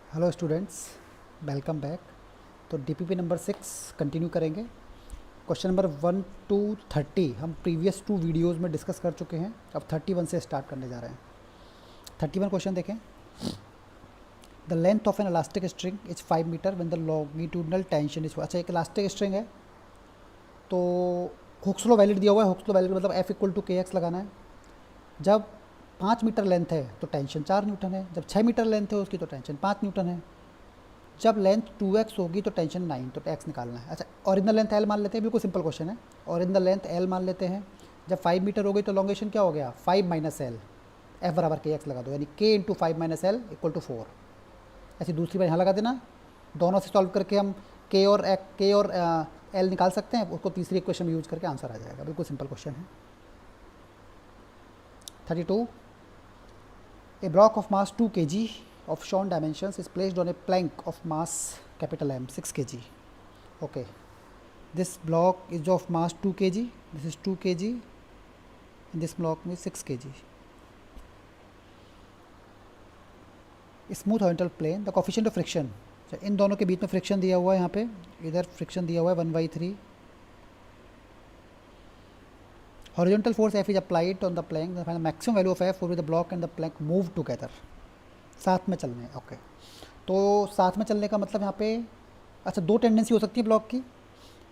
Hello students, welcome back. तो DPP number 6 continue करेंगे। Question number 1 to 30 हम previous 2 videos में डिस्कस कर चुके हैं। अब 31 से स्टार्ट करने जा रहे हैं। 31 क्वेश्चन देखें। The length of an elastic string is 5 metre when the longitudinal tension is. अच्छा, एक इलास्टिक स्ट्रिंग है तो हुक्स लॉ वैलिड दिया हुआ है। हुक्स लॉ वैलिड मतलब F इक्वल टू के एक्स लगाना है। जब 5 मीटर लेंथ है तो टेंशन 4 न्यूटन है। जब 6 मीटर लेंथ है उसकी तो टेंशन 5 न्यूटन है। जब लेंथ 2x होगी तो टेंशन 9, तो x निकालना है। अच्छा, ओरिजिनल लेंथ l मान लेते हैं, बिल्कुल सिंपल क्वेश्चन है। ओरिजिनल लेंथ l मान लेते हैं। जब 5 मीटर हो गई तो लॉन्गेशन क्या हो गया, 5 माइनस एल। f बराबर के एक्स लगा दो, यानी k into 5 minus L equal to 4। ऐसी दूसरी बार यहाँ लगा देना। दोनों से सॉल्व करके हम k और l निकाल सकते हैं। उसको तीसरी इक्वेशन में यूज करके आंसर आ जाएगा। बिल्कुल सिंपल क्वेश्चन है। 32, a block of mass 2 kg of shown dimensions is placed on a plank of mass capital M 6 kg. Okay, this block is of mass 2 kg, this is 2 kg, and this block is 6 kg. Smooth horizontal plane, the coefficient of friction, इन दोनों के बीच में friction दिया हुआ है। यहाँ पे इधर फ्रिक्शन दिया हुआ है 1/3। Horizontal force F is applied on the plank, the maximum value of F with the block and the plank move together. साथ में चलने, ओके। तो साथ में चलने का मतलब यहाँ पे, अच्छा, दो टेंडेंसी हो सकती है ब्लॉक की।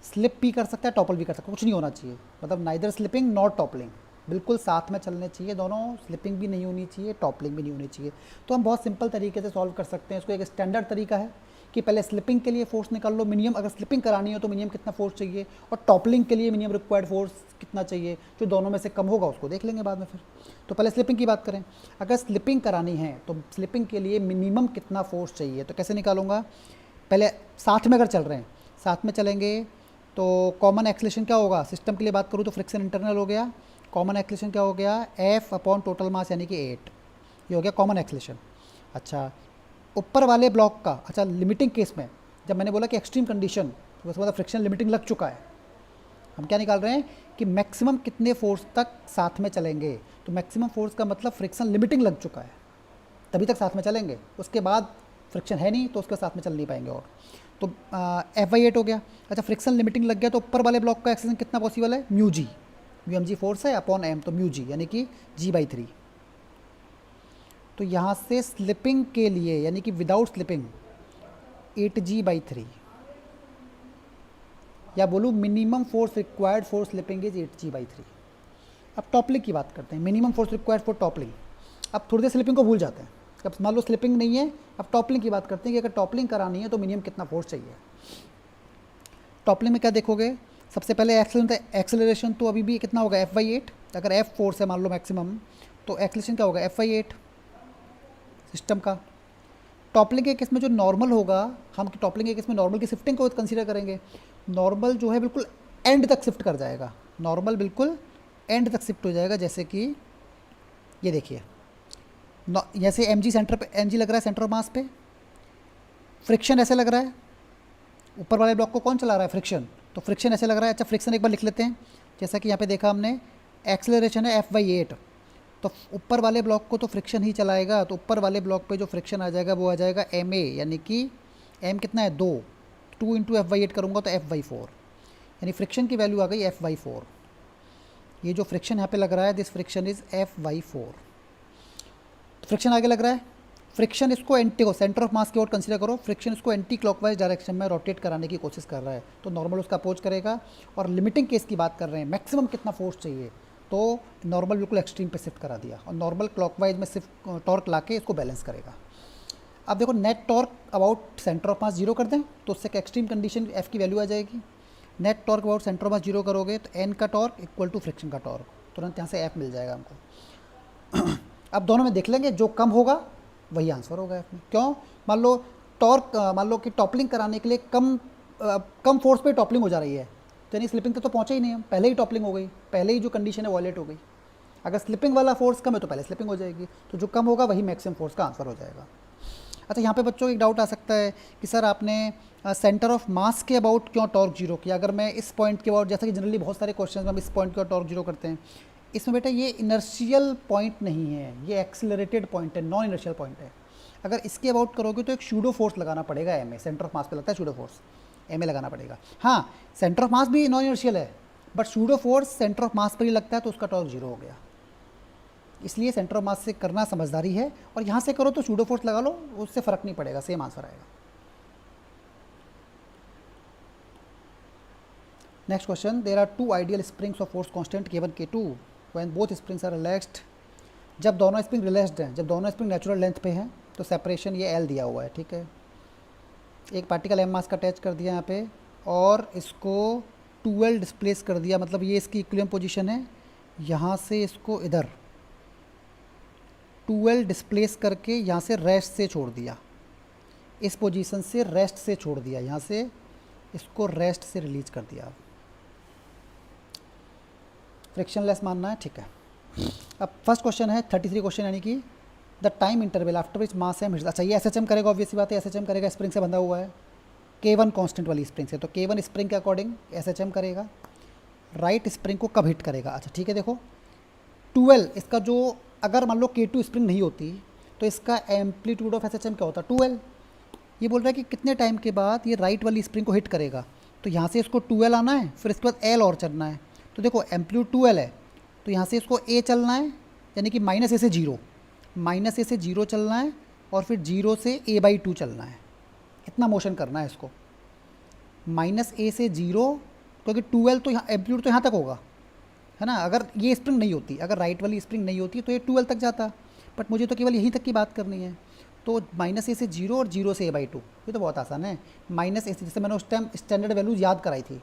स्लिप भी कर सकता है, टॉपल भी कर सकता है, कुछ नहीं होना चाहिए। मतलब नाइदर स्लिपिंग नॉट टॉपलिंग, बिल्कुल साथ में चलने चाहिए दोनों। स्लिपिंग भी नहीं होनी चाहिए, टॉपलिंग भी नहीं होनी चाहिए। तो हम बहुत सिंपल तरीके से सॉल्व कर सकते हैं इसको। एक स्टैंडर्ड तरीका है कि पहले स्लिपिंग के लिए फोर्स निकाल लो मिनिमम, अगर स्लिपिंग करानी हो तो मिनिमम कितना फोर्स चाहिए, और टॉपलिंग के लिए मिनिमम रिक्वायर्ड फोर्स कितना चाहिए। जो दोनों में से कम होगा उसको देख लेंगे बाद में फिर। तो पहले स्लिपिंग की बात करें। अगर स्लिपिंग करानी है तो स्लिपिंग के लिए मिनिमम कितना फोर्स चाहिए, तो कैसे निकालूंगा। पहले साथ में अगर चल रहे हैं, साथ में चलेंगे तो कॉमन एक्सेलरेशन क्या होगा। सिस्टम के लिए बात करूँ तो फ्रिक्शन इंटरनल हो गया। कॉमन एक्सेलरेशन क्या हो गया, F अपॉन टोटल मास यानी कि 8, ये हो गया कॉमन एक्सेलरेशन। अच्छा, ऊपर वाले ब्लॉक का, अच्छा, लिमिटिंग केस में जब मैंने बोला कि एक्सट्रीम कंडीशन, तो उसके बाद फ्रिक्शन लिमिटिंग लग चुका है। हम क्या निकाल रहे हैं कि मैक्सिमम कितने फोर्स तक साथ में चलेंगे। तो मैक्सिमम फोर्स का मतलब फ्रिक्शन लिमिटिंग लग चुका है, तभी तक साथ में चलेंगे। उसके बाद फ्रिक्शन है नहीं तो उसके साथ में चल नहीं पाएंगे। और तो F/8 हो गया। अच्छा, फ्रिक्शन लिमिटिंग लग गया तो ऊपर वाले ब्लॉक का एक्सेलरेशन कितना पॉसिबल है, mu G. Mu mg force है अपॉन m, तो म्यू जी यानी कि g/3। तो यहाँ से स्लिपिंग के लिए यानी कि विदाउट स्लिपिंग 8g/3, या बोलूँ minimum force required for slipping is 8g/3। अब टॉपलिंग की बात करते हैं। Minimum force required for toppling. अब थोड़ी देर स्लिपिंग को भूल जाते हैं। अब मान लो स्लिपिंग नहीं है, अब टॉपलिंग की बात करते हैं कि अगर टॉपलिंग करानी है तो मिनिमम कितना फोर्स चाहिए। टॉपलिंग में क्या देखोगे, सबसे पहले एक्सेलरेशन तो अभी भी कितना होगा, F/8। अगर F फोर्स है मान लो मैक्सिमम, तो एक्सेलरेशन क्या होगा, F/8 सिस्टम का। टॉपलिंग के केस में जो नॉर्मल होगा, हम टॉपलिंग के केस में नॉर्मल की शिफ्टिंग को कंसीडर करेंगे। नॉर्मल जो है बिल्कुल एंड तक शिफ्ट कर जाएगा। नॉर्मल बिल्कुल एंड तक शिफ्ट हो जाएगा। जैसे कि ये देखिए, जैसे mg सेंटर पे, mg लग रहा है सेंटर ऑफ मास पे। फ्रिक्शन ऐसे लग रहा है, ऊपर वाले ब्लॉक को कौन चला रहा है, फ्रिक्शन। तो फ्रिक्शन ऐसे लग रहा है। अच्छा, फ्रिक्शन एक बार लिख लेते हैं। जैसा कि यहाँ पे देखा हमने, एक्सेलरेशन है F/8, तो ऊपर वाले ब्लॉक को तो फ्रिक्शन ही चलाएगा। तो ऊपर वाले ब्लॉक पे जो फ्रिक्शन आ जाएगा वो आ जाएगा ma, यानी कि m कितना है, 2 इंटू F/8 करूँगा तो F/4, यानी फ्रिक्शन की वैल्यू आ गई F/4। ये जो फ्रिक्शन यहाँ पे लग रहा है, this friction is F/4। Friction आगे लग रहा है। फ्रिक्शन इसको एंटी को सेंटर ऑफ मास की ओर कंसीडर करो। फ्रिक्शन इसको एंटी क्लॉकवाइज डायरेक्शन में रोटेट कराने की कोशिश कर रहा है, तो नॉर्मल उसका अपोज करेगा। और लिमिटिंग केस की बात कर रहे हैं, मैक्सिमम कितना फोर्स चाहिए, तो नॉर्मल बिल्कुल एक्सट्रीम पे शिफ्ट करा दिया, और नॉर्मल क्लॉकवाइज में शिफ्ट टॉर्क ला के इसको बैलेंस करेगा। अब देखो, net torque about centre of mass zero कर दें तो उससे एक्सट्रीम कंडीशन F की वैल्यू आ जाएगी। Net torque about centre of mass zero करोगे तो N का टॉर्क इक्वल टू फ्रिक्शन का टॉर्क, तुरंत यहाँ से F मिल जाएगा हमको। अब दोनों में देख लेंगे, जो कम होगा वही आंसर होगा F में। क्यों, मान लो टॉर्क, मान लो कि टॉपलिंग कराने के लिए कम फोर्स पे टॉपलिंग हो जा रही है, तो यानी स्लिपिंग तक तो पहुँचे ही नहीं हम, पहले ही टॉपलिंग हो गई, पहले ही जो कंडीशन है वॉयलेट हो गई। अगर स्लिपिंग वाला फोर्स कम है तो पहले स्लिपिंग हो जाएगी, तो जो कम होगा वही मैक्सिमम फोर्स का आंसर हो जाएगा। अच्छा, यहाँ पे बच्चों एक डाउट आ सकता है कि सर आपने सेंटर ऑफ मास के अबाउट क्यों टॉर्क जीरो किया। अगर मैं इस पॉइंट के अबाउट, जैसा कि जनरली बहुत सारे क्वेश्चन में हम इस पॉइंट के टॉर्क जीरो करते हैं, इसमें बेटा ये इनर्शियल पॉइंट नहीं है, ये एक्सेलरेटेड पॉइंट है, नॉन इनर्शियल पॉइंट है। अगर इसके अबाउट करोगे तो एक शूडो फोर्स लगाना पड़ेगा m a, centre of mass पे लगता है शूडो फोर्स, एम ए लगाना पड़ेगा। हाँ, सेंटर ऑफ मास भी नॉन इनर्शियल है, but pseudo force centre of मास पर ही लगता है तो उसका टॉर्क जीरो हो गया। इसलिए सेंटर ऑफ मास से करना समझदारी है, और यहाँ से करो तो शूडो फोर्स लगा लो, उससे फ़र्क नहीं पड़ेगा, सेम आंसर आएगा। Next question, there are two ideal springs of force constant K1 K2 when both springs are relaxed. जब दोनों स्प्रिंग रिलैक्स्ड हैं, जब दोनों स्प्रिंग नेचुरल लेंथ पे हैं, तो सेपरेशन ये L दिया हुआ है, ठीक है। एक पार्टिकल एम मास का अटैच कर दिया यहाँ पे, और इसको 2L डिस्प्लेस कर दिया, मतलब ये इसकी इक्विलिब्रियम पोजीशन है, यहाँ से इसको इधर 2L डिस्प्लेस करके यहाँ से रेस्ट से छोड़ दिया, इस पोजीशन से रेस्ट से छोड़ दिया, यहाँ से इसको रेस्ट से रिलीज कर दिया। फ्रिक्शनलेस मानना है, ठीक है। अब फर्स्ट क्वेश्चन है 33 क्वेश्चन, यानी कि the time interval after which mass m hits. अच्छा, ये SHM करेगा, ऑब्वियस बात है, SHM करेगा, स्प्रिंग से बंधा हुआ है, K1 कांस्टेंट वाली स्प्रिंग से, तो K1 स्प्रिंग के अकॉर्डिंग SHM करेगा। राइट स्प्रिंग को कब हिट करेगा? अच्छा ठीक है, देखो 2L इसका जो, अगर मान लो K2 स्प्रिंग नहीं होती तो इसका एम्पलीट्यूड ऑफ SHM क्या होता? 2L। ये बोल रहा है कि कितने टाइम के बाद ये राइट वाली स्प्रिंग को हिट करेगा, तो यहाँ से इसको 2L आना है, फिर इसके बाद L और चलना है। तो देखो एम्पलीट्यूड 2L है, तो यहाँ से इसको A चलना है, यानी कि -A से 0, -A से 0 चलना है, और फिर 0 से A/2 चलना है। इतना मोशन करना है इसको, -A से 0, क्योंकि 2L तो यहाँ एम्पलीट्यूड तो यहाँ तक होगा, है ना। अगर ये स्प्रिंग नहीं होती, अगर राइट वाली स्प्रिंग नहीं होती तो ये 2L तक जाता, बट मुझे तो केवल यहीं तक की बात करनी है। तो -A से 0 और 0 से A/2, ये तो बहुत आसान है। -A से, जैसे मैंने उस टाइम स्टैंडर्ड वैल्यू याद कराई थी,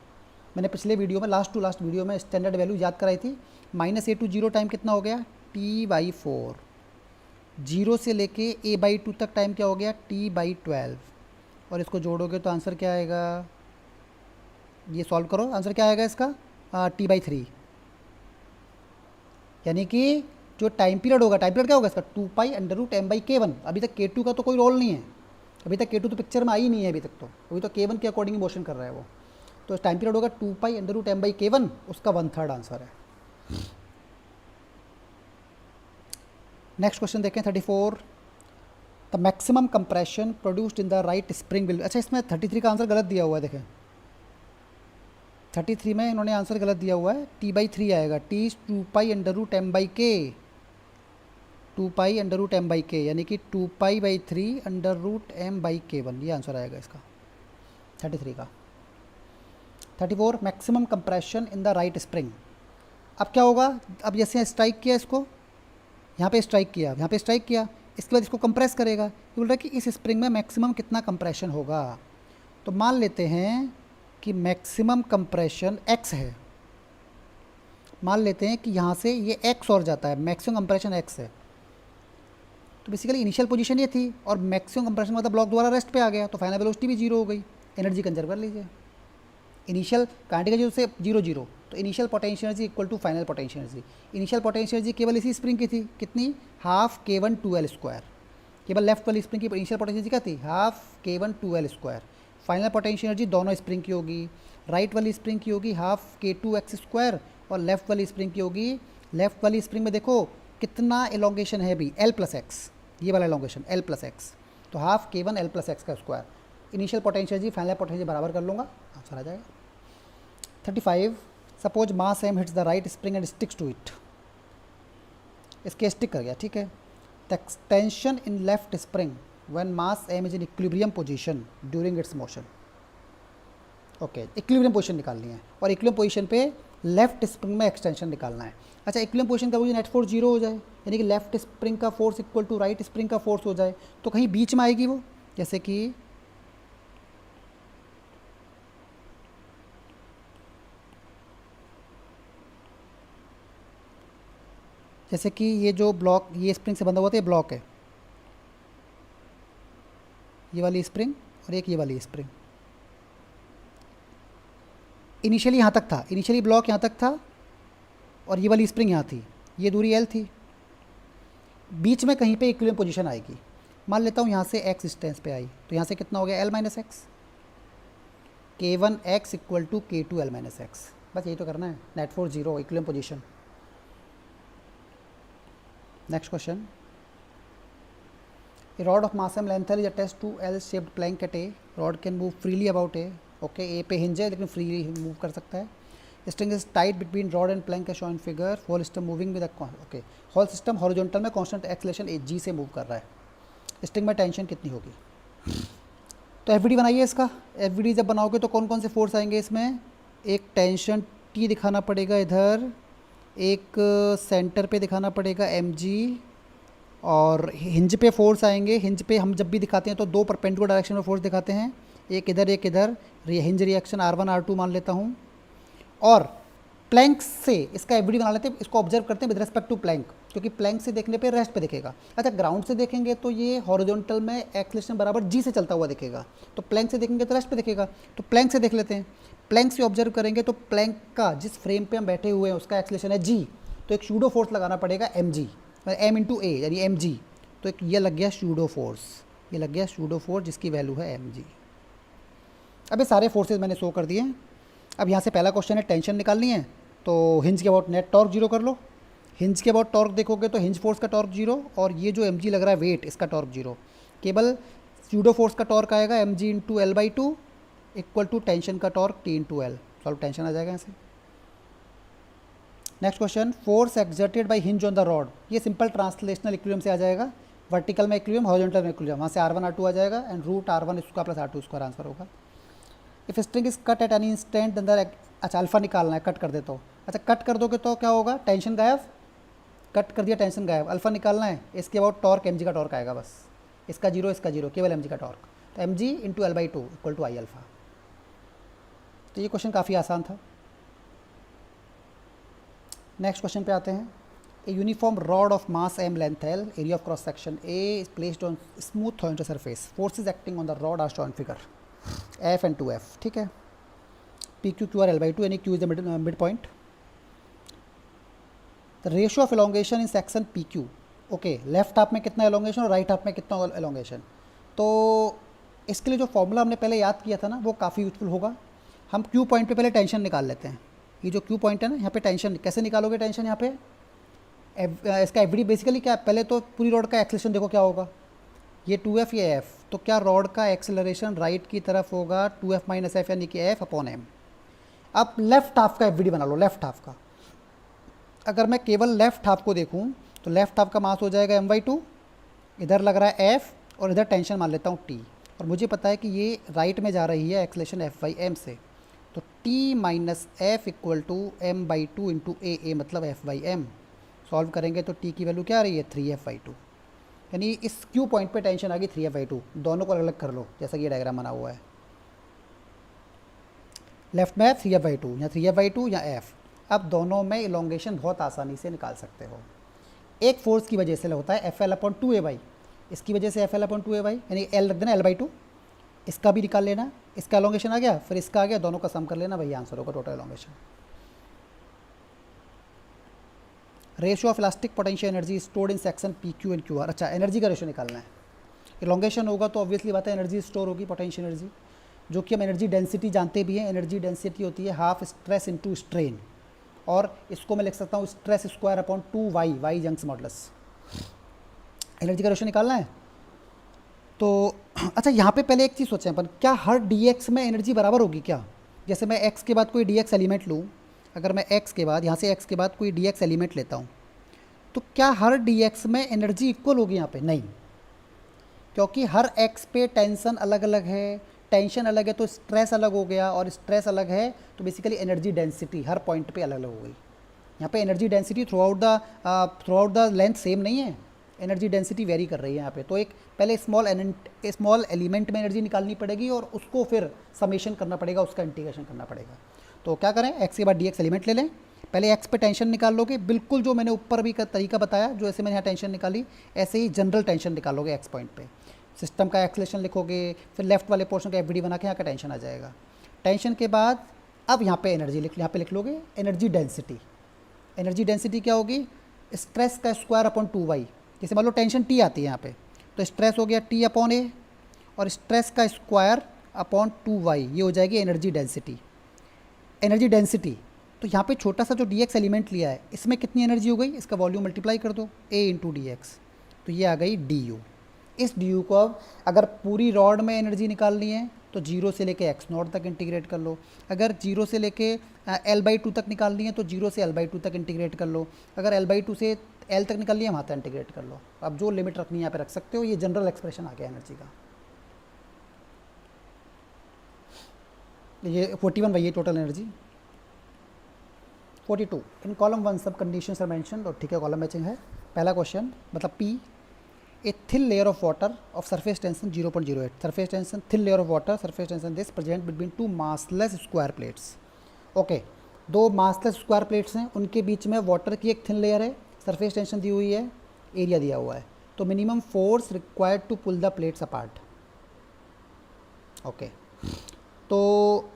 मैंने पिछले वीडियो में, लास्ट टू लास्ट वीडियो में स्टैंडर्ड वैल्यू याद कराई थी। -A to 0 टाइम कितना हो गया? T/4। 0 से लेके A/2 तक टाइम क्या हो गया? T/12। और इसको जोड़ोगे तो आंसर क्या आएगा? ये सॉल्व करो, आंसर क्या आएगा इसका? T/3। यानी कि जो टाइम पीरियड होगा, टाइम पीरियड क्या होगा इसका? 2π√m/K1। अभी तक K2 का तो कोई रोल नहीं है, अभी तक K2 तो पिक्चर में आई नहीं है अभी तक, तो अभी तो K1 के अकॉर्डिंग मोशन कर रहा है वो। तो टाइम पीरियड होगा 2π√m/K1, उसका 1/3 आंसर है। नेक्स्ट क्वेश्चन देखें 34, the maximum compression produced in the right spring will. अच्छा, इसमें 33 का आंसर गलत दिया हुआ है, देखें 33 में इन्होंने आंसर गलत दिया हुआ है, T/3 आएगा। T 2π√m/K, 2π√m/K, यानी कि 2π/3√m/K1, ये आंसर आएगा इसका 33 का। 34, maximum compression in the right spring. अब क्या होगा? अब जैसे स्ट्राइक किया इसको, यहाँ पे स्ट्राइक किया, यहाँ पे स्ट्राइक किया, इसके बाद इसको कंप्रेस करेगा। ये बोल रहा है कि इस स्प्रिंग में मैक्सिमम कितना कंप्रेशन होगा। तो मान लेते हैं कि मैक्सिमम कंप्रेशन x है, मान लेते हैं कि यहाँ से ये x और जाता है, मैक्सिमम कंप्रेशन x है। तो बेसिकली इनिशियल पोजीशन ये थी, और मैक्सिमम कंप्रेशन मतलब ब्लॉक दोबारा रेस्ट पे आ गया, तो फाइनल वेलोसिटी भी 0 हो गई। एनर्जी कंजर्व कर लीजिए, इनिशियल काइनेटिक एनर्जी से 0 तो initial potential energy equal to final potential energy. Initial potential energy केवल इसी स्प्रिंग की थी, कितनी? Half K1 2L²। केवल लेफ्ट वाली स्प्रिंग की इनिशियल पोटेंशियल एनर्जी क्या थी? Half K1 2L²। Final potential energy दोनों स्प्रिंग की होगी, राइट वाली स्प्रिंग की होगी हाफ K2x², और लेफ्ट वाली स्प्रिंग की होगी, लेफ्ट वाली स्प्रिंग में देखो कितना एलोंगेशन है अभी, L+x, ये वाला एलोंगेशन L+x, तो हाफ K1 L+x का square. Initial potential energy final potential बराबर कर लूँगा, आंसर आ जाएगा। 35, suppose mass m hits the right spring and sticks to it. इसके स्टिक कर गया, ठीक है। The extension in left spring when mass m is in equilibrium position during its motion. Okay, equilibrium position निकालनी है, और इक्विलिब्रियम पोजीशन पे left spring में एक्सटेंशन निकालना है। अच्छा, इक्विलिब्रियम पोजीशन का नेट फोर्स 0 हो जाए, यानी कि लेफ्ट स्प्रिंग का force equal to right spring का फोर्स हो जाए, तो कहीं बीच में आएगी वो, जैसे कि ये जो ब्लॉक, ये स्प्रिंग से बंधा हुआ था, ये ब्लॉक है, ये वाली स्प्रिंग और एक ये वाली स्प्रिंग। इनिशियली यहाँ तक था, इनिशियली ब्लॉक यहाँ तक था, और ये वाली स्प्रिंग यहाँ थी, ये दूरी L थी। बीच में कहीं पे इक्विलिब्रियम पोजीशन आएगी, मान लेता हूँ यहाँ से x डिस्टेंस पे आई, तो यहाँ से कितना हो गया? L - x, K1x equal to K2 L - x। बस यही तो करना है, net force 0, equilibrium position. Next question, A rod of mass m length L is attached to L-shaped plank at A. Rod can move freely about A. Okay, A पे hinge है लेकिन freely move कर सकता है. String is tied between rod and plank as shown in figure. Whole system moving with a okay. Whole system horizontal में constant acceleration g से move कर रहा है. String में टेंशन कितनी होगी? तो एफवीडी बनाइए इसका. एफवीडी जब बनाओगे तो कौन कौन से फोर्स आएंगे इसमें? एक टेंशन टी दिखाना पड़ेगा इधर, एक सेंटर पे दिखाना पड़ेगा mg, और हिंज पे फोर्स आएंगे. हिंज पे हम जब भी दिखाते हैं तो दो परपेंडिकुलर डायरेक्शन में फोर्स दिखाते हैं, एक इधर एक इधर. हिंज रिएक्शन R1 R2 मान लेता हूँ. और प्लैंक से इसका एफवीडी बना लेते हैं. इसको ऑब्जर्व करते हैं विद रिस्पेक्ट टू प्लैंक, क्योंकि प्लैंक से देखने पे रेस्ट पे दिखेगा. अच्छा, ग्राउंड से देखेंगे तो ये हॉरिजॉन्टल में एक्सेलरेशन बराबर जी से चलता हुआ दिखेगा, तो प्लैंक से देखेंगे तो रेस्ट पे दिखेगा. तो प्लैंक से देख लेते हैं. प्लैंक से ऑब्जर्व करेंगे तो प्लैंक का जिस फ्रेम पे हम बैठे हुए हैं उसका एक्सेलरेशन है जी, तो एक शूडो फोर्स लगाना पड़ेगा mg, m इंटू ए यानी mg. तो एक ये लग गया शूडो फोर्स, ये लग गया शूडो फोर्स जिसकी वैल्यू है mg. अब ये सारे फोर्सेज मैंने शो कर दिए हैं. अब यहाँ से पहला क्वेश्चन है टेंशन निकालनी है, तो हिंज के अबाउट नेट टॉर्क जीरो कर लो. हिंज के अबाउट टॉर्क देखोगे तो हिंज फोर्स का टॉर्क जीरो, और ये जो mg लग रहा है वेट, इसका टॉर्क जीरो. केवल स्यूडो फोर्स का टॉर्क आएगा mg into L by two equal to tension का torque t into L. Solve tension आ जाएगा यहाँ से. Next question, force exerted by hinge on the rod. ये सिंपल ट्रांसलेशनल इक्विलिब्रियम से आ जाएगा. वर्टिकल में इक्विलिब्रियम, हॉरिजॉन्टल में इक्विलिब्रियम. वहाँ से R1 R2 आ जाएगा एंड रूट R1 इसका प्लस R2 स्क्वायर आंसर होगा. If string is cut at any instant then the, अच्छा अल्फा निकालना है, कट कर देता हूँ. अच्छा, कट कर दोगे तो क्या होगा? टेंशन गायब. कट कर दिया, टेंशन गायब. अल्फा निकालना है, इसके अबाउट टॉर्क mg का टॉर्क आएगा बस. इसका जीरो, इसका जीरो, केवल mg का टॉर्क. तो mg into L by two equal to I alpha. तो ये क्वेश्चन काफ़ी आसान था. नेक्स्ट क्वेश्चन पे आते हैं. A uniform rod of mass m length L, area of cross section A is placed on smooth horizontal surface. Forces acting on the rod are shown figure F and 2F. ठीक है. PQ QR L by 2, यानी Q is the mid point. The ratio of elongation in section PQ. Okay, left half में कितना elongation और right half में कितना elongation. तो इसके लिए जो फॉर्मूला हमने पहले याद किया था ना, वो काफ़ी यूजफुल होगा. हम Q पॉइंट पे पहले टेंशन निकाल लेते हैं. ये जो Q पॉइंट है ना, यहाँ पे टेंशन कैसे निकालोगे? टेंशन यहाँ पे इसका एफडी बेसिकली क्या है? पहले तो पूरी रॉड का एक्सेलरेशन देखो क्या होगा. ये 2F, ये F. तो क्या रॉड का एक्सेलरेशन राइट की तरफ होगा 2F माइनस F, यानी कि F अपॉन M. अब लेफ्ट हाफ का एफडी बना लो. लेफ्ट हाफ का, अगर मैं केवल लेफ्ट हाफ को देखूँ तो लेफ्ट हाफ का मास हो जाएगा m/2. इधर लग रहा है F और इधर टेंशन मान लेता हूँ T, और मुझे पता है कि ये राइट में जा रही है एक्सेलरेशन F/m से. तो T minus F equal to m/2 into A मतलब F/m. सॉल्व करेंगे तो T की वैल्यू क्या आ रही है? 3F/2. यानी इस Q पॉइंट पे टेंशन आ गई 3F/2. दोनों को अलग अलग कर लो, जैसा कि ये डायग्राम बना हुआ है. लेफ्ट में 3F/2, या 3F/2 या F. अब दोनों में इलोंगेशन बहुत आसानी से निकाल सकते हो. एक फोर्स की वजह से होता है FL/2A. इसकी वजह से FL/2A, यानी L रख देना L/2. इसका भी निकाल लेना. इसका एलोंगेशन आ गया, फिर इसका आ गया, दोनों का सम कर लेना, वही आंसर होगा total elongation. Ratio of elastic potential energy stored in section PQ and QR. अच्छा, एनर्जी का रेशियो निकालना है. इलोंगेशन होगा तो ऑब्वियसली बात है एनर्जी स्टोर होगी, पोटेंशियल एनर्जी, जो कि हम एनर्जी डेंसिटी जानते भी हैं. एनर्जी डेंसिटी होती है हाफ स्ट्रेस इनटू स्ट्रेन, और इसको मैं लिख सकता हूँ stress square upon 2y, y Young's modulus. Energy का रेशियो निकालना है. तो अच्छा, यहाँ पे पहले एक चीज़ सोचें अपन, क्या हर dx में एनर्जी बराबर होगी क्या? जैसे मैं x के बाद कोई dx एलिमेंट लूँ, अगर मैं x के बाद, यहाँ से x के बाद कोई dx एलिमेंट लेता हूँ, तो क्या हर dx में एनर्जी इक्वल होगी? यहाँ पे नहीं, क्योंकि हर x पे टेंशन अलग अलग है. टेंशन अलग है तो स्ट्रेस अलग हो गया, और स्ट्रेस अलग है तो बेसिकली एनर्जी डेंसिटी हर पॉइंट पे अलग अलग हो गई. यहाँ पे energy density through out the length same नहीं है. एनर्जी डेंसिटी वेरी कर रही है यहाँ पे. तो एक पहले स्मॉल एलिमेंट में एनर्जी निकालनी पड़ेगी, और उसको फिर समेशन करना पड़ेगा, उसका इंटीग्रेशन करना पड़ेगा. तो क्या करें, x के बाद dx एलिमेंट ले लें. पहले x पे टेंशन निकाल लोगे, बिल्कुल जो मैंने ऊपर भी का तरीका बताया, जो ऐसे मैंने यहाँ टेंशन निकाली, ऐसे ही जनरल टेंशन निकालोगे x पॉइंट पे. सिस्टम का एक्सेलरेशन लिखोगे, फिर लेफ्ट वाले पोर्शन का एफडी बना के यहाँ का टेंशन आ जाएगा. टेंशन के बाद अब यहाँ पे एनर्जी यहाँ पे लिख लोगे एनर्जी डेंसिटी. एनर्जी डेंसिटी क्या होगी? स्ट्रेस का स्क्वायर अपॉन 2y. जैसे मान लो टेंशन T आती है यहाँ पे, तो स्ट्रेस हो गया T अपॉन A, और स्ट्रेस का स्क्वायर अपॉन 2y, ये हो जाएगी एनर्जी डेंसिटी. एनर्जी डेंसिटी, तो यहाँ पे छोटा सा जो dx एलिमेंट लिया है, इसमें कितनी एनर्जी हो गई? इसका वॉल्यूम मल्टीप्लाई कर दो, A इंटू डी एक्स, तो ये आ गई du. इस डी यू को अब अगर पूरी रॉड में एनर्जी निकालनी है तो जीरो से लेके एक्स नॉट तक इंटीग्रेट कर लो, अगर जीरो से लेके एल बाई टू तक निकालनी है तो जीरो से एल बाई टू तक इंटीग्रेट कर लो, अगर एल बाई टू से एल तक निकालनी है वहाँ तक इंटीग्रेट कर लो। अब जो लिमिट रखनी है यहाँ पे रख सकते हो। ये जनरल एक्सप्रेशन आ गया एनर्जी का। ये 41 वही है टोटल एनर्जी। 42 इन कॉलम 1 सब कंडीशंस आर मेंशन्ड। और ठीक है, कॉलम मैचिंग है। पहला क्वेश्चन मतलब P a thin layer of water of surface tension 0.08, surface tension thin layer of water surface tension this present between two massless square plates. Okay, दो massless square plates हैं, उनके बीच में water की एक थिन लेयर है, surface tension दी हुई है, एरिया दिया हुआ है। तो minimum force required to pull the plates apart. Okay, तो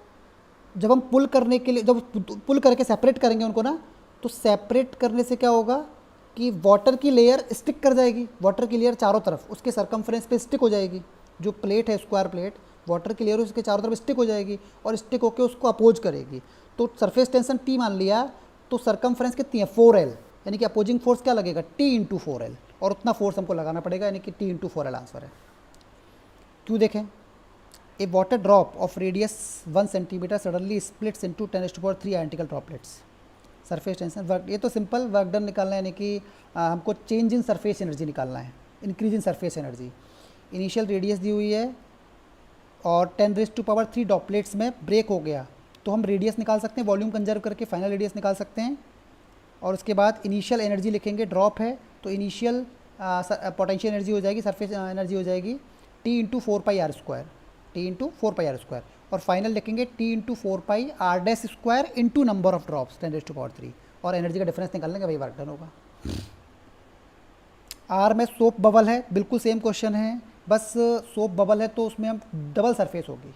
जब हम पुल करने के लिए, जब पुल करके सेपरेट करेंगे उनको ना, तो सेपरेट करने से क्या होगा कि वाटर की लेयर स्टिक कर जाएगी, वाटर की लेयर चारों तरफ उसके सरकमफ्रेंस पे स्टिक हो जाएगी। जो प्लेट है स्क्वायर प्लेट, वाटर की लेयर उसके चारों तरफ स्टिक हो जाएगी और स्टिक होकर उसको अपोज करेगी। तो सरफेस टेंशन टी मान लिया, तो सरकमफ्रेंस कितनी है 4L, यानी कि अपोजिंग फोर्स क्या लगेगा T इंटू 4L, और उतना फोर्स हमको लगाना पड़ेगा, यानी कि T इंटू 4L आंसर है। क्यों देखें, a water drop of radius 1 centimetre suddenly splits into 10⁻³ identical droplets. Surface tension work, ये तो सिंपल वर्क डन निकालना है, यानी कि हमको चेंज इन सरफेस एनर्जी निकालना है, increase in surface energy. Initial radius दी हुई है और 10⁻³ ड्रॉपलेट्स में ब्रेक हो गया, तो हम रेडियस निकाल सकते हैं, वॉल्यूम कंजर्व करके फाइनल रेडियस निकाल सकते हैं। और उसके बाद इनिशियल एनर्जी लिखेंगे, ड्रॉप है तो इनिशियल पोटेंशियल एनर्जी हो जाएगी, सरफेस एनर्जी हो जाएगी T into 4πr², T into 4πr², और फाइनल लिखेंगे T into 4πr² into number of drops 10⁻³ और एनर्जी का डिफरेंस निकाल लेंगे, वही वर्क डन होगा। आर में सोप बबल है, बिल्कुल सेम क्वेश्चन है, बस सोप बबल है तो उसमें हम डबल सरफेस होगी,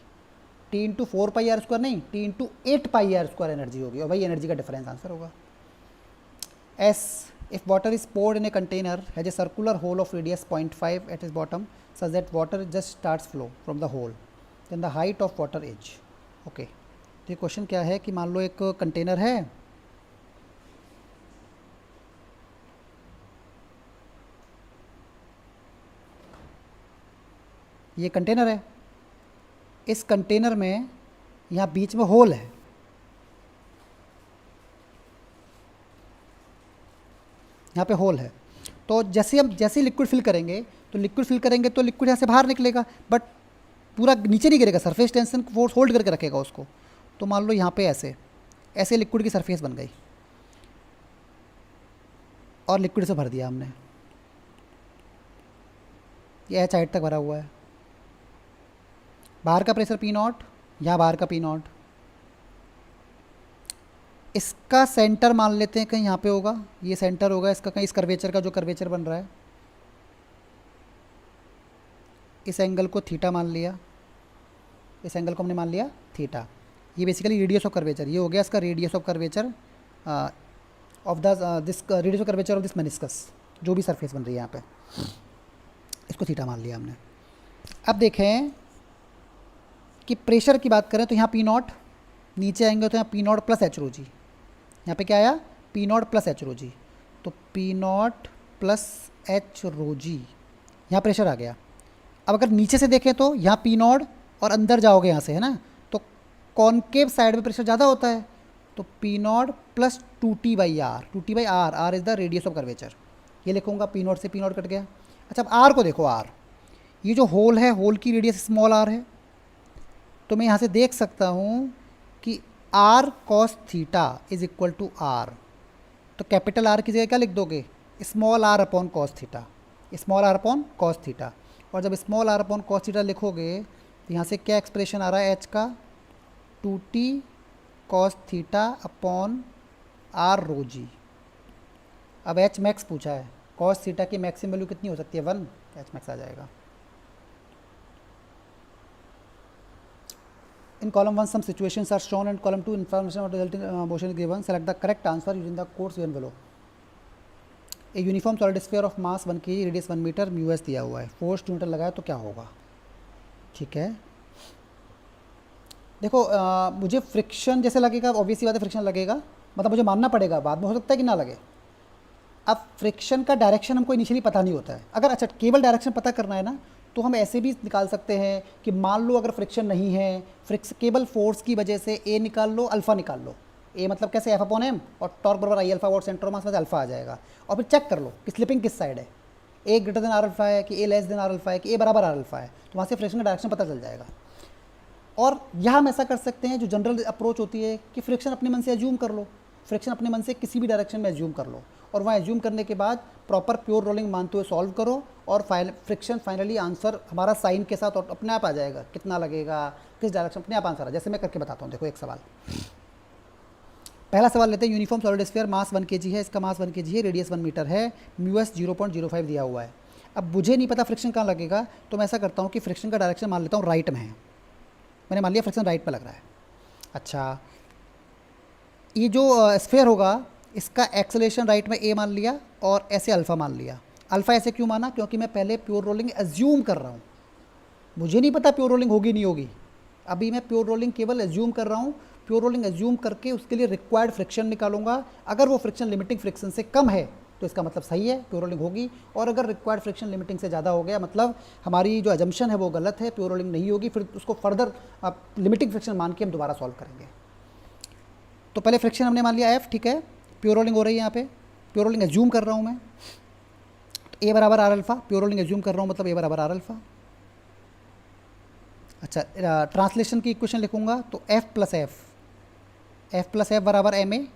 T इंटू 4πr² नहीं, T इंटू 8πr² एनर्जी होगी, और वही एनर्जी का डिफरेंस आंसर होगा। S, if water is poured in a container has a circular hole of radius 0.5 at its bottom such that water just starts flow from the hole, then the height of water is। Okay, तो ये question क्या है कि मान लो एक container है, ये container है, इस कंटेनर में यहाँ बीच में होल है, यहाँ पे होल है, तो जैसे लिक्विड फिल करेंगे तो लिक्विड यहाँ से बाहर निकलेगा, बट पूरा नीचे नहीं गिरेगा, सरफेस टेंशन फोर्स होल्ड करके रखेगा उसको। तो मान लो यहाँ पे ऐसे लिक्विड की सरफेस बन गई और लिक्विड से भर दिया हमने, ये H हाइट तक भरा हुआ है, बाहर का प्रेशर P0, यहाँ बाहर का P0, इसका सेंटर मान लेते हैं कहीं यहाँ पे होगा, ये सेंटर होगा इसका कहीं, इस कर्वेचर का जो कर्वेचर बन रहा है, इस एंगल को थीटा मान लिया, इस एंगल को हमने मान लिया थीटा। ये बेसिकली रेडियस ऑफ कर्वेचर, ये हो गया इसका radius of curvature of this radius of curvature of this meniscus, जो भी सरफेस बन रही है यहाँ पे, इसको थीटा मान लिया हमने। अब देखें कि प्रेशर की बात करें तो यहाँ P0, नीचे आएंगे तो यहाँ P0 प्लस H⁻G, यहाँ पे क्या आया P0 प्लस H⁻G, तो P0 प्लस H⁻G, यहाँ प्रेशर आ गया। अब अगर नीचे से देखें तो यहाँ P0 और अंदर जाओगे यहाँ से, है ना, तो कॉनकेव साइड में प्रेशर ज़्यादा होता है, तो P0 plus 2T/R, 2T/R, R is the radius of curvature, ये लिखूँगा, P0 से P0 कट गया। अच्छा, अब R को देखो, R, ये जो होल है, होल की रेडियस स्मॉल r है, तो मैं यहाँ से देख सकता हूँ कि R cos theta is equal to R, तो कैपिटल R की जगह क्या लिख दोगे, small r upon cos theta, small r upon cos theta. और जब small r upon cos theta लिखोगे तो यहाँ से क्या एक्सप्रेशन आ रहा है H का, 2T cos theta upon R⁻G। अब H मैक्स पूछा है, कॉस थीटा की मैक्सिमम वैल्यू कितनी हो सकती है 1, H मैक्स आ जाएगा। In column 1 some situations are shown and column 2 information about the resulting motion is given. Select the correct answer using the codes given below. A uniform solid sphere of mass 1 kg, radius 1 metre, μs दिया हुआ है, force 2 metre लगाया तो क्या होगा। ठीक है, देखो मुझे फ्रिक्शन जैसे लगेगा, ऑब्वियसली बात है फ्रिक्शन लगेगा, मतलब मुझे मानना पड़ेगा, बाद में हो सकता है कि ना लगे, अब फ्रिक्शन का डायरेक्शन हमको इनिशियली पता नहीं होता है। अगर अच्छा केवल डायरेक्शन पता करना है ना, तो हम ऐसे भी निकाल सकते हैं कि मान लो अगर फ्रिक्शन नहीं है, केवल फोर्स की वजह से ए निकाल लो, अल्फा निकाल लो। ए मतलब कैसे, एफ अपॉन एम, और टॉर्क बराबर आई अल्फा, और सेंटर ऑफ मास में अल्फा आ जाएगा। और फिर चेक कर लो कि स्लिपिंग किस साइड है, ए ग्रेटर देन आर अल्फा है कि ए लेस देन आर अल्फा है कि ए बराबर आर अल्फा है, तो वहाँ से फ्रिक्शन का डायरेक्शन पता चल जाएगा। और यहाँ हम ऐसा कर सकते हैं, जो जनरल अप्रोच होती है कि फ्रिक्शन अपने मन से एज्यूम कर लो, फ्रिक्शन अपने मन से किसी भी डायरेक्शन में एज्यूम कर लो, और वहाँ एज्यूम करने के बाद प्रॉपर प्योर रोलिंग मानते हुए सॉल्व करो, और फ्रिक्शन फाइनली आंसर हमारा साइन के साथ और अपने आप आ जाएगा, कितना लगेगा, किस डायरेक्शन, अपने आप आंसर आ। जैसे मैं करके बताता हूँ, देखो एक सवाल, पहला सवाल लेते हैं। यूनिफॉर्म सॉलिड स्फीयर, मास 1 kg है, इसका मास 1 kg है, रेडियस 1 मीटर है, म्यूएस 0.05 दिया हुआ है। अब मुझे नहीं पता फ्रिक्शन कहाँ लगेगा, तो मैं ऐसा करता हूँ कि फ्रिक्शन का डायरेक्शन मान लेता हूँ राइट में है। मैंने मान लिया फ्रिक्शन राइट में लग रहा है। अच्छा, ये जो स्फीयर होगा इसका एक्सेलरेशन राइट में ए मान लिया और ऐसे अल्फ़ा मान लिया। अल्फ़ा ऐसे क्यों माना, क्योंकि मैं पहले प्योर रोलिंग एज्यूम कर रहा हूँ, मुझे नहीं पता प्योर रोलिंग होगी नहीं होगी, अभी मैं प्योर रोलिंग केवल एज्यूम कर रहा हूँ। प्योर रोलिंग एज्यूम करके उसके लिए रिक्वायर्ड फ्रिक्शन निकालूंगा। अगर वो फ्रिक्शन लिमिटिंग फ्रिक्शन से कम है तो इसका मतलब सही है, प्योर रोलिंग होगी। और अगर रिक्वायर्ड फ्रिक्शन लिमिटिंग से ज़्यादा हो गया, मतलब हमारी जो अजम्पशन है वो गलत है, प्योर रोलिंग नहीं होगी, फिर उसको फर्दर लिमिटिंग फ्रिक्शन मान के हम दोबारा सॉल्व करेंगे। तो पहले फ्रिक्शन हमने मान लिया एफ, ठीक है, प्योर रोलिंग हो रही है यहाँ पे, प्योर रोलिंग एज्यूम कर रहा हूँ मैं, तो ए बराबर r alpha, pure rolling assume कर रहा हूँ मतलब ए बराबर आर अल्फ़ा। अच्छा, ट्रांसलेशन की इक्वेशन लिखूंगा तो एफ प्लस एफ बराबर एम ए,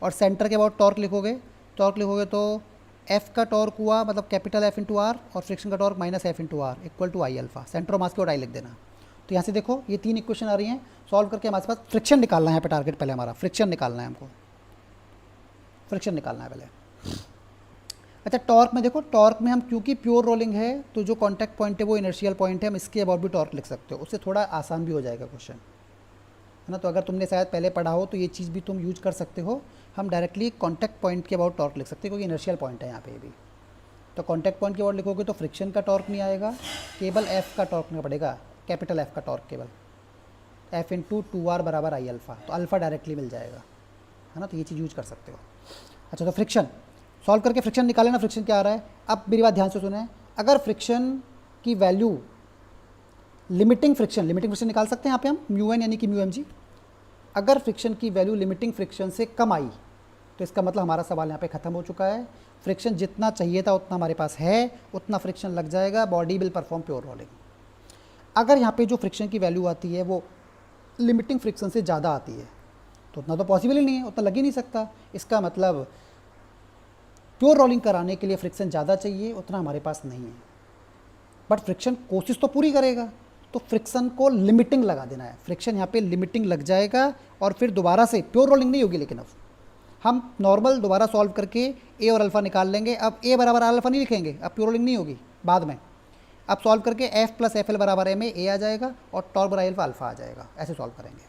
और सेंटर के बाद टॉर्क लिखोगे तो एफ का टॉर्क हुआ मतलब कैपिटल एफ इंटू आर, और फ्रिक्शन का torque minus F into R equal to I alpha. Centre of mass की ओर आई लिख देना। तो यहाँ से देखो ये 3 इक्वेशन आ रही हैं, सॉल्व करके हमारे पास फ्रिक्शन निकालना है। यहाँ पे टारगेट पहले हमारा फ्रिक्शन निकालना है, हमको फ्रिक्शन निकालना है पहले। अच्छा, टॉर्क में देखो, टॉर्क में हम क्योंकि प्योर रोलिंग है तो जो कॉन्टैक्ट पॉइंट है वो इनर्शियल पॉइंट है, हम इसके अबाउट भी टॉर्क लिख सकते हो, उससे थोड़ा आसान भी हो जाएगा क्वेश्चन, है ना। तो अगर तुमने शायद पहले पढ़ा हो तो ये चीज़ भी तुम यूज कर सकते हो। हम डायरेक्टली कॉन्टैक्ट पॉइंट के अबाउट टॉर्क लिख सकते हैं, क्योंकि इनर्शियल पॉइंट है यहाँ पे भी। तो कॉन्टैक्ट पॉइंट के अबाउट लिखोगे तो फ्रिक्शन का टॉर्क नहीं आएगा, केवल एफ का टॉर्क नहीं पड़ेगा, कैपिटल एफ का टॉर्क केवल एफ इंटू 2r बराबर आई अल्फ़ा, तो अल्फ़ा डायरेक्टली मिल जाएगा, है ना। तो ये चीज़ यूज कर सकते हो। अच्छा, तो फ्रिक्शन सॉल्व करके फ्रिक्शन निकाले ना, फ्रिक्शन क्या आ रहा है। अब मेरी बात ध्यान से सुने, अगर फ्रिक्शन की वैल्यू लिमिटिंग फ्रिक्शन निकाल सकते हैं यहाँ पे हम, म्यू एन यानी कि म्यू एम जी। अगर फ्रिक्शन की वैल्यू लिमिटिंग फ्रिक्शन से कम आई तो इसका मतलब हमारा सवाल यहाँ पे ख़त्म हो चुका है। फ्रिक्शन जितना चाहिए था उतना हमारे पास है, उतना फ्रिक्शन लग जाएगा, body will perform pure rolling. अगर यहाँ पे जो फ्रिक्शन की वैल्यू आती है वो लिमिटिंग फ्रिक्शन से ज़्यादा आती है तो उतना तो पॉसिबल ही नहीं है, उतना लग ही नहीं सकता। इसका मतलब प्योर रोलिंग कराने के लिए फ्रिक्शन ज़्यादा चाहिए, उतना हमारे पास नहीं है। बट फ्रिक्शन कोशिश तो पूरी करेगा, तो फ्रिक्शन को लिमिटिंग लगा देना है। फ्रिक्शन यहाँ पे लिमिटिंग लग जाएगा और फिर दोबारा से प्योर रोलिंग नहीं होगी, लेकिन अब हम नॉर्मल दोबारा सॉल्व करके ए और अल्फ़ा निकाल लेंगे। अब ए बराबर आर अल्फ़ा नहीं लिखेंगे, अब प्योर रोलिंग नहीं होगी बाद में। अब सॉल्व करके एफ प्लस एफ एल बराबर एम ए आ जाएगा और टॉर्क बराबर अल्फ़ा अल्फ़ा आ जाएगा, ऐसे सॉल्व करेंगे।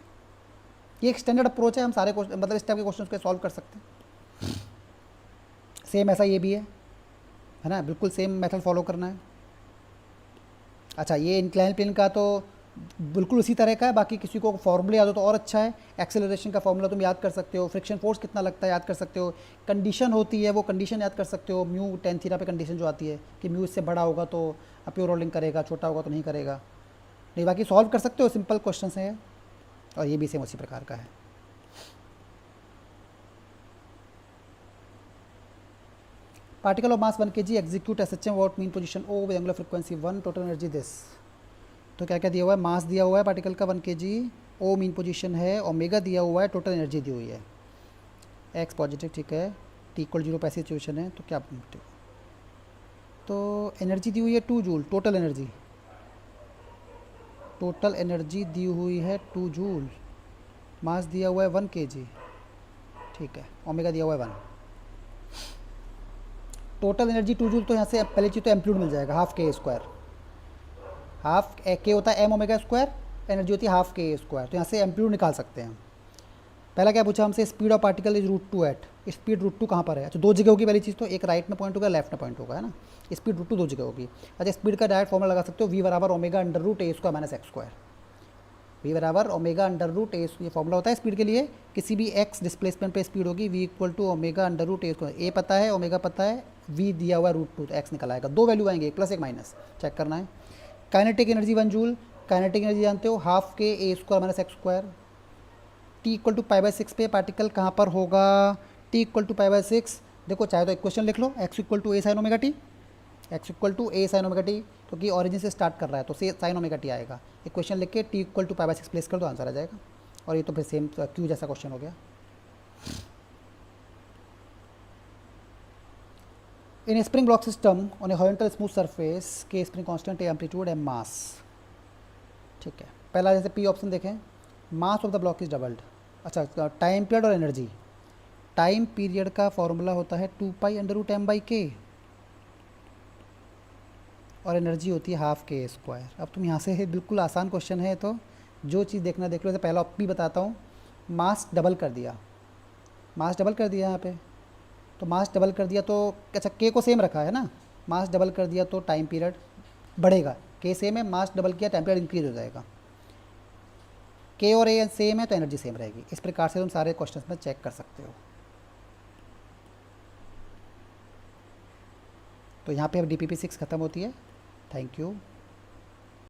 ये एक स्टैंडर्ड अप्रोच है, हम सारे मतलब इस टाइप के क्वेश्चन को सॉल्व कर सकते हैं। सेम ऐसा ये भी है ना, बिल्कुल सेम मेथड फॉलो करना है। अच्छा, ये इंक्लाइन प्लेन का तो बिल्कुल उसी तरह का है, बाकी किसी को फॉर्मूले याद हो तो और अच्छा है। एक्सेलरेशन का फॉर्मूला तुम याद कर सकते हो, फ्रिक्शन फोर्स कितना लगता है याद कर सकते हो, कंडीशन होती है वो कंडीशन याद कर सकते हो, म्यू टेन थीटा पे कंडीशन जो आती है कि म्यू इससे बड़ा होगा तो प्योर रोलिंग करेगा, छोटा होगा तो नहीं करेगा। नहीं, बाकी सॉल्व कर सकते हो, सिंपल क्वेश्चन है और ये भी सेम उसी प्रकार का है। Particle of mass 1 kg execute SHM about mean position O with angular frequency 1, total energy this. तो क्या क्या दिया हुआ है, मास दिया हुआ है पार्टिकल का 1 kg, ओ मीन पोजीशन है, ओमेगा दिया हुआ है, टोटल एनर्जी दी हुई है, एक्स पॉजिटिव, ठीक है, टी इक्वल 0 पे ऐसी सिचुएशन है। तो क्या तो एनर्जी दी हुई है 2 जूल, टोटल एनर्जी दी हुई है 2 जूल, मास दिया हुआ है 1 kg, ठीक है, ओमेगा दिया हुआ है 1, टोटल एनर्जी 2 जूल। तो यहाँ से पहले चीज़ तो एम्पलीट्यूड मिल जाएगा, हाफ के स्क्वायर, हाफ के होता है एम ओमेगा स्क्वायर, एनर्जी होती है हाफ के स्क्वायर। तो यहाँ से एम्पलीट्यूड निकाल सकते हैं हम। पहला क्या पूछा हमसे, speed of particle is √2 at, speed √2 कहाँ पर है। अच्छा, 2 जगह होगी पहली चीज़ तो, एक राइट में पॉइंट होगा, लेफ्ट में पॉइंट होगा, है ना। स्पीड √2 2 जगह होगी। अच्छा, स्पीड का डायरेक्ट फॉर्मूला लगा सकते हो, v बराबर omega under root a square minus x square. v बराबर ओमेगा अंडर रूट ए, ये फॉर्मूला होता है स्पीड के लिए, किसी भी x डिस्प्लेसमेंट पे स्पीड होगी v equal to omega under root a पता है, ओमेगा पता है, v दिया हुआ है रूट 2, तो x निकल आएगा। दो वैल्यू आएंगे, एक प्लस एक माइनस, चेक करना है। Kinetic energy 1 joule, kinetic energy जानते हो हाफ के a square minus x square. T equal to pi by 6 पे पार्टिकल कहाँ पर होगा, T equal to pi by 6, देखो चाहे तो इक्वेशन लिख लो, x equal to a sine omega t, x equal to a sine omega t, क्योंकि ऑरिजिन से स्टार्ट कर रहा है तो साइन ओमेगा टी आएगा। इक्वेशन लिख के T equal to pi by 6 place कर दो, आंसर आ जाएगा। और ये तो फिर सेम क्यू जैसा क्वेश्चन हो गया। In spring block system on a horizontal smooth surface के spring constant a amplitude m mass, ठीक है। पहला जैसे पी ऑप्शन देखें, mass of the block is doubled. अच्छा, टाइम पीरियड और एनर्जी, टाइम पीरियड का फॉर्मूला होता है 2 pi under root m by k, और एनर्जी होती है हाफ के स्क्वायर। अब तुम यहाँ से है, बिल्कुल आसान क्वेश्चन है, तो जो चीज़ देखना देख लो। जैसे पहला भी बताता हूँ, मास डबल कर दिया, मास डबल कर दिया यहाँ पे, तो मास डबल कर दिया तो अच्छा के को सेम रखा है ना, मास डबल कर दिया तो टाइम पीरियड बढ़ेगा, के सेम है, मास डबल किया टाइम पीरियड इंक्रीज हो जाएगा। के और ए सेम है तो एनर्जी सेम रहेगी। इस प्रकार से तुम सारे क्वेश्चन में चेक कर सकते हो। तो यहाँ पे अब DPP 6 खत्म होती है। Thank you.